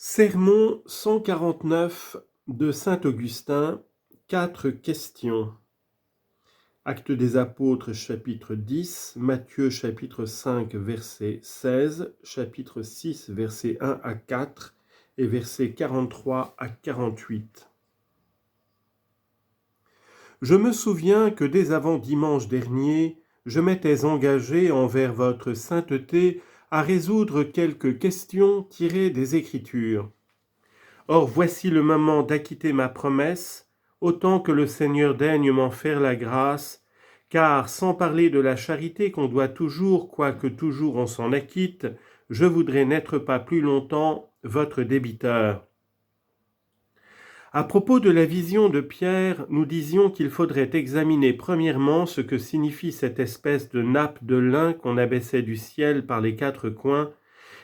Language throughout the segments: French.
Sermon 149 de saint Augustin, 4 questions. Actes des Apôtres, chapitre 10, Matthieu, chapitre 5, verset 16, chapitre 6, versets 1 à 4 et versets 43 à 48. Je me souviens que dès avant dimanche dernier, je m'étais engagé envers votre sainteté à résoudre quelques questions tirées des Écritures. Or voici le moment d'acquitter ma promesse, autant que le Seigneur daigne m'en faire la grâce, car sans parler de la charité qu'on doit toujours, quoique toujours on s'en acquitte, je voudrais n'être pas plus longtemps votre débiteur. À propos de la vision de Pierre, nous disions qu'il faudrait examiner premièrement ce que signifie cette espèce de nappe de lin qu'on abaissait du ciel par les 4 coins,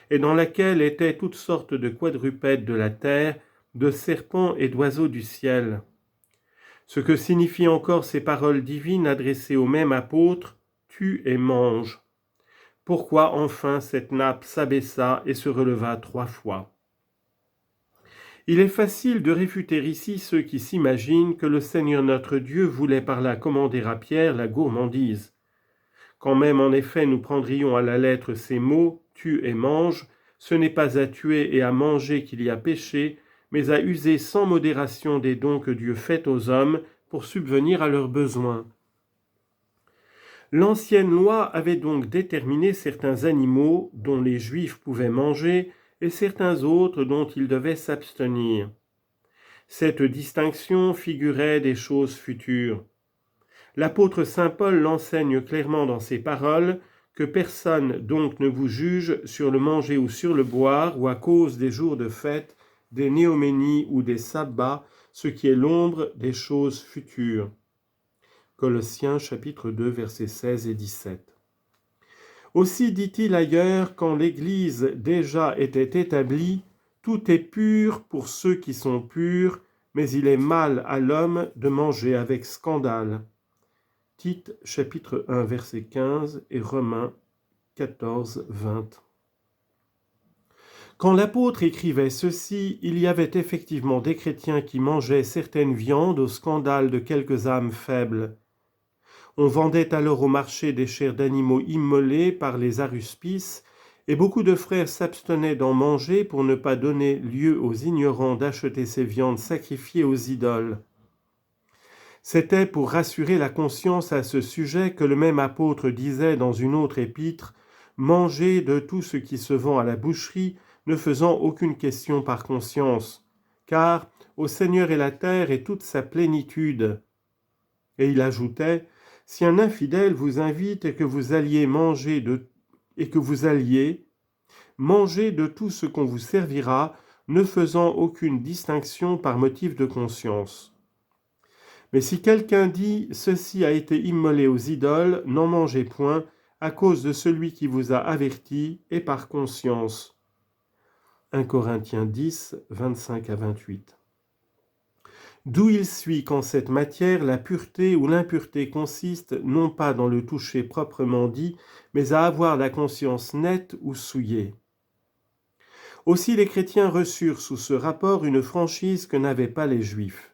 et dans laquelle étaient toutes sortes de quadrupèdes de la terre, de serpents et d'oiseaux du ciel. Ce que signifient encore ces paroles divines adressées au même apôtre, « tue et mange ». Pourquoi enfin cette nappe s'abaissa et se releva 3 fois ? Il est facile de réfuter ici ceux qui s'imaginent que le Seigneur notre Dieu voulait par là commander à Pierre la gourmandise. Quand même en effet nous prendrions à la lettre ces mots « tue et mange », ce n'est pas à tuer et à manger qu'il y a péché, mais à user sans modération des dons que Dieu fait aux hommes pour subvenir à leurs besoins. L'ancienne loi avait donc déterminé certains animaux dont les Juifs pouvaient manger et certains autres dont ils devaient s'abstenir. Cette distinction figurait des choses futures. L'apôtre saint Paul l'enseigne clairement dans ses paroles, que personne donc ne vous juge sur le manger ou sur le boire, ou à cause des jours de fête, des néoménies ou des sabbats, ce qui est l'ombre des choses futures. Colossiens chapitre 2, versets 16 et 17. Aussi dit-il ailleurs, quand l'Église déjà était établie, tout est pur pour ceux qui sont purs, mais il est mal à l'homme de manger avec scandale. Tite, chapitre 1, verset 15 et Romains 14, 20. Quand l'apôtre écrivait ceci, il y avait effectivement des chrétiens qui mangeaient certaines viandes au scandale de quelques âmes faibles. On vendait alors au marché des chairs d'animaux immolés par les aruspices, et beaucoup de frères s'abstenaient d'en manger pour ne pas donner lieu aux ignorants d'acheter ces viandes sacrifiées aux idoles. C'était pour rassurer la conscience à ce sujet que le même apôtre disait dans une autre épître « Mangez de tout ce qui se vend à la boucherie, ne faisant aucune question par conscience, car au Seigneur est la terre et toute sa plénitude. » Et il ajoutait « Si un infidèle vous invite et que vous alliez manger de tout ce qu'on vous servira, ne faisant aucune distinction par motif de conscience. » Mais si quelqu'un dit « Ceci a été immolé aux idoles, n'en mangez point, à cause de celui qui vous a averti, et par conscience. » 1 Corinthiens 10, 25 à 28. D'où il suit qu'en cette matière, la pureté ou l'impureté consiste non pas dans le toucher proprement dit, mais à avoir la conscience nette ou souillée. Aussi les chrétiens reçurent sous ce rapport une franchise que n'avaient pas les Juifs.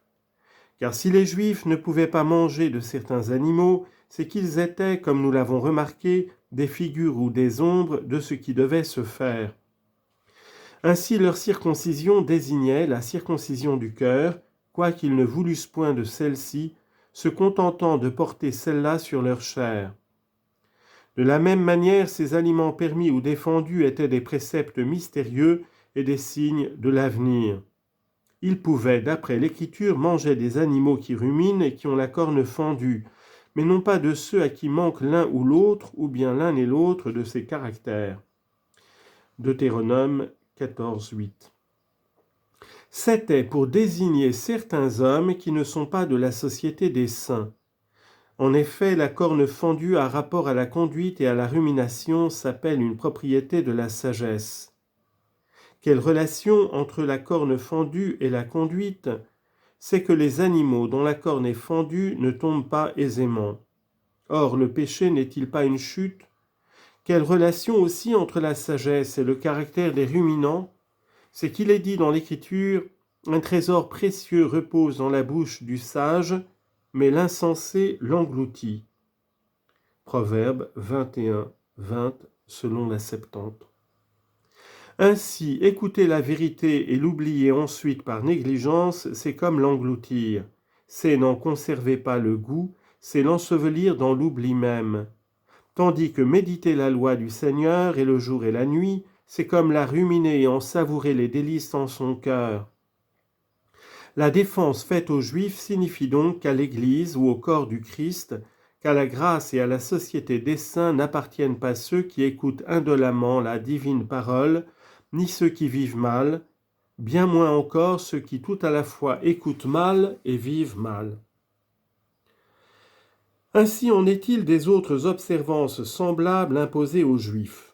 Car si les Juifs ne pouvaient pas manger de certains animaux, c'est qu'ils étaient, comme nous l'avons remarqué, des figures ou des ombres de ce qui devait se faire. Ainsi leur circoncision désignait la circoncision du cœur, quoiqu'ils ne voulussent point de celle-ci, se contentant de porter celle-là sur leur chair. De la même manière, ces aliments permis ou défendus étaient des préceptes mystérieux et des signes de l'avenir. Ils pouvaient, d'après l'Écriture, manger des animaux qui ruminent et qui ont la corne fendue, mais non pas de ceux à qui manque l'un ou l'autre, ou bien l'un et l'autre de ces caractères. Deutéronome 14, 8. C'était pour désigner certains hommes qui ne sont pas de la société des saints. En effet, la corne fendue à rapport à la conduite et à la rumination s'appelle une propriété de la sagesse. Quelle relation entre la corne fendue et la conduite ? C'est que les animaux dont la corne est fendue ne tombent pas aisément. Or, le péché n'est-il pas une chute ? Quelle relation aussi entre la sagesse et le caractère des ruminants ? c'est qu'il est dit dans l'Écriture, un trésor précieux repose dans la bouche du sage, mais l'insensé l'engloutit. Proverbe 21, 20, selon la Septante. Ainsi, écouter la vérité et l'oublier ensuite par négligence, c'est comme l'engloutir. C'est n'en conserver pas le goût, c'est l'ensevelir dans l'oubli même. Tandis que méditer la loi du Seigneur et le jour et la nuit, c'est comme la ruminer et en savourer les délices en son cœur. La défense faite aux Juifs signifie donc qu'à l'Église ou au corps du Christ, qu'à la grâce et à la société des saints n'appartiennent pas ceux qui écoutent indolemment la divine parole, ni ceux qui vivent mal, bien moins encore ceux qui tout à la fois écoutent mal et vivent mal. Ainsi en est-il des autres observances semblables imposées aux Juifs.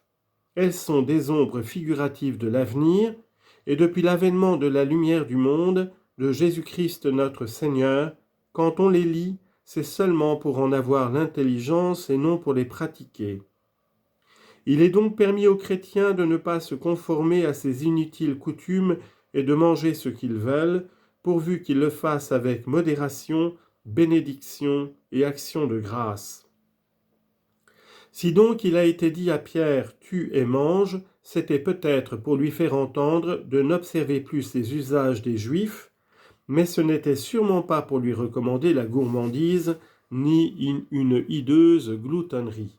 Elles sont des ombres figuratives de l'avenir, et depuis l'avènement de la lumière du monde, de Jésus-Christ notre Seigneur, quand on les lit, c'est seulement pour en avoir l'intelligence et non pour les pratiquer. Il est donc permis aux chrétiens de ne pas se conformer à ces inutiles coutumes et de manger ce qu'ils veulent, pourvu qu'ils le fassent avec modération, bénédiction et action de grâce. Si donc il a été dit à Pierre « tue et mange », c'était peut-être pour lui faire entendre de n'observer plus les usages des Juifs, mais ce n'était sûrement pas pour lui recommander la gourmandise ni une hideuse gloutonnerie.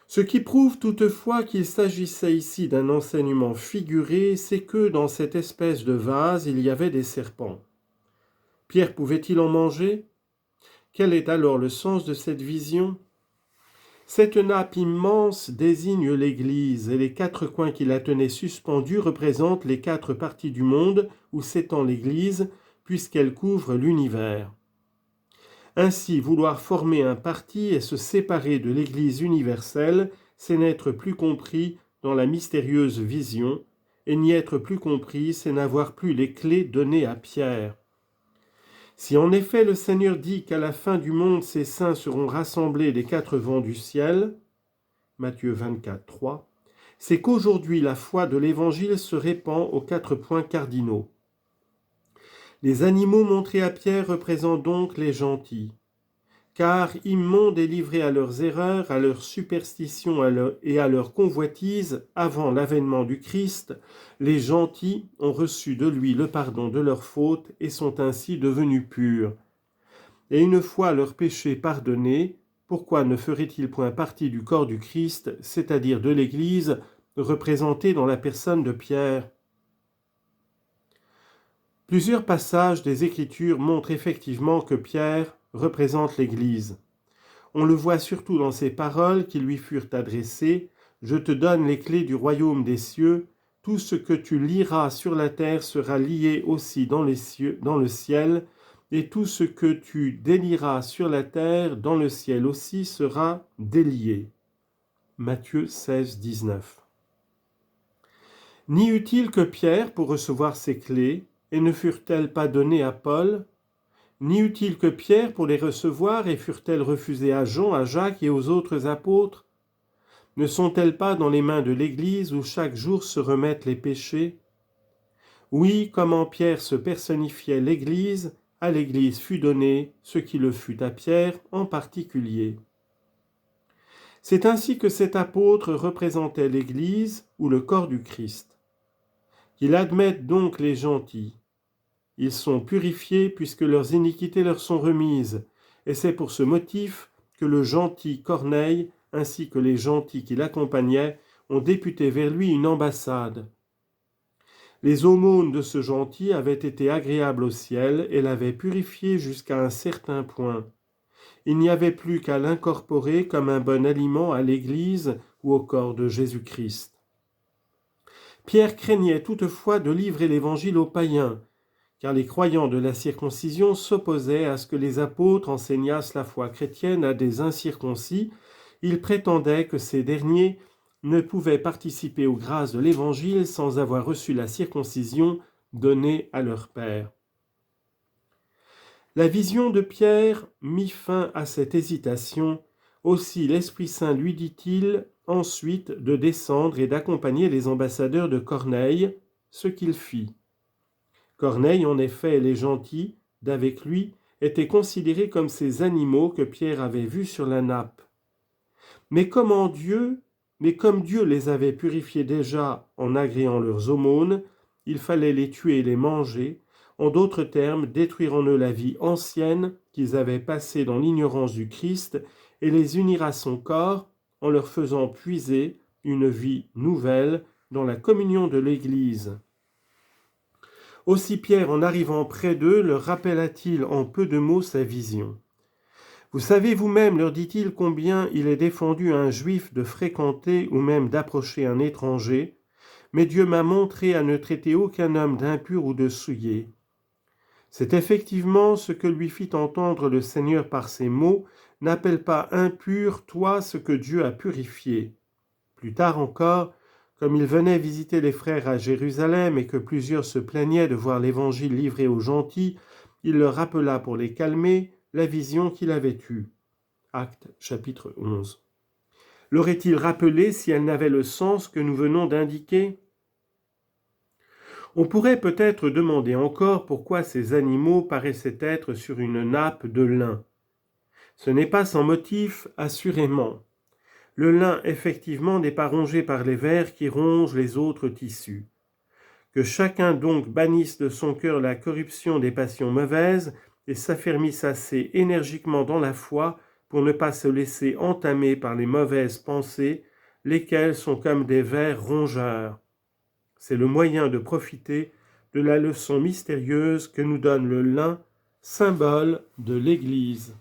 Ce qui prouve toutefois qu'il s'agissait ici d'un enseignement figuré, c'est que dans cette espèce de vase, il y avait des serpents. Pierre pouvait-il en manger? Quel est alors le sens de cette vision? Cette nappe immense désigne l'Église, et les quatre coins qui la tenaient suspendue représentent les quatre parties du monde où s'étend l'Église, puisqu'elle couvre l'univers. Ainsi, vouloir former un parti et se séparer de l'Église universelle, c'est n'être plus compris dans la mystérieuse vision, et n'y être plus compris, c'est n'avoir plus les clés données à Pierre. Si en effet le Seigneur dit qu'à la fin du monde ses saints seront rassemblés des quatre vents du ciel, Matthieu 24, 3, c'est qu'aujourd'hui la foi de l'Évangile se répand aux quatre points cardinaux. Les animaux montrés à Pierre représentent donc les gentils, car immondes et livrés à leurs erreurs, à leurs superstitions et à leurs convoitises, avant l'avènement du Christ, les gentils ont reçu de lui le pardon de leurs fautes et sont ainsi devenus purs. Et une fois leurs péchés pardonnés, pourquoi ne feraient-ils point partie du corps du Christ, c'est-à-dire de l'Église, représentée dans la personne de Pierre? Plusieurs passages des Écritures montrent effectivement que Pierre représente l'Église. On le voit surtout dans ces paroles qui lui furent adressées « Je te donne les clés du royaume des cieux, tout ce que tu lieras sur la terre sera lié aussi dans le ciel, et tout ce que tu délieras sur la terre, dans le ciel aussi sera délié. » Matthieu 16, 19. N'y eut-il que Pierre pour recevoir ces clés, et ne furent-elles pas données à Paul? N'y eut-il que Pierre pour les recevoir, et furent-elles refusées à Jean, à Jacques et aux autres apôtres? Ne sont-elles pas dans les mains de l'Église où chaque jour se remettent les péchés? Oui, comme en Pierre se personnifiait l'Église, à l'Église fut donné ce qui le fut à Pierre en particulier. C'est ainsi que cet apôtre représentait l'Église ou le corps du Christ. Qu'il admette donc les gentils. Ils sont purifiés puisque leurs iniquités leur sont remises, et c'est pour ce motif que le gentil Corneille, ainsi que les gentils qui l'accompagnaient, ont député vers lui une ambassade. Les aumônes de ce gentil avaient été agréables au ciel et l'avaient purifié jusqu'à un certain point. Il n'y avait plus qu'à l'incorporer comme un bon aliment à l'Église ou au corps de Jésus-Christ. Pierre craignait toutefois de livrer l'Évangile aux païens, car les croyants de la circoncision s'opposaient à ce que les apôtres enseignassent la foi chrétienne à des incirconcis. Il prétendait que ces derniers ne pouvaient participer aux grâces de l'Évangile sans avoir reçu la circoncision donnée à leur père. La vision de Pierre mit fin à cette hésitation. Aussi l'Esprit Saint lui dit-il, ensuite de descendre et d'accompagner les ambassadeurs de Corneille, ce qu'il fit. Corneille, en effet, et les gentils d'avec lui étaient considérés comme ces animaux que Pierre avait vus sur la nappe. Mais comme Dieu les avait purifiés déjà en agréant leurs aumônes, il fallait les tuer et les manger, en d'autres termes, détruire en eux la vie ancienne qu'ils avaient passée dans l'ignorance du Christ et les unir à son corps en leur faisant puiser une vie nouvelle dans la communion de l'Église. Aussi Pierre, en arrivant près d'eux, leur rappela-t-il en peu de mots sa vision. « Vous savez vous-même, leur dit-il, combien il est défendu à un juif de fréquenter ou même d'approcher un étranger, mais Dieu m'a montré à ne traiter aucun homme d'impur ou de souillé. C'est effectivement ce que lui fit entendre le Seigneur par ces mots, « N'appelle pas impur, toi, ce que Dieu a purifié. » Plus tard encore, comme il venait visiter les frères à Jérusalem et que plusieurs se plaignaient de voir l'Évangile livré aux gentils, il leur rappela pour les calmer la vision qu'il avait eue. Actes chapitre 11. L'aurait-il rappelé si elle n'avait le sens que nous venons d'indiquer ? On pourrait peut-être demander encore pourquoi ces animaux paraissaient être sur une nappe de lin. Ce n'est pas sans motif, assurément. Le lin, effectivement, n'est pas rongé par les vers qui rongent les autres tissus. Que chacun donc bannisse de son cœur la corruption des passions mauvaises et s'affermisse assez énergiquement dans la foi pour ne pas se laisser entamer par les mauvaises pensées, lesquelles sont comme des vers rongeurs. C'est le moyen de profiter de la leçon mystérieuse que nous donne le lin, symbole de l'Église.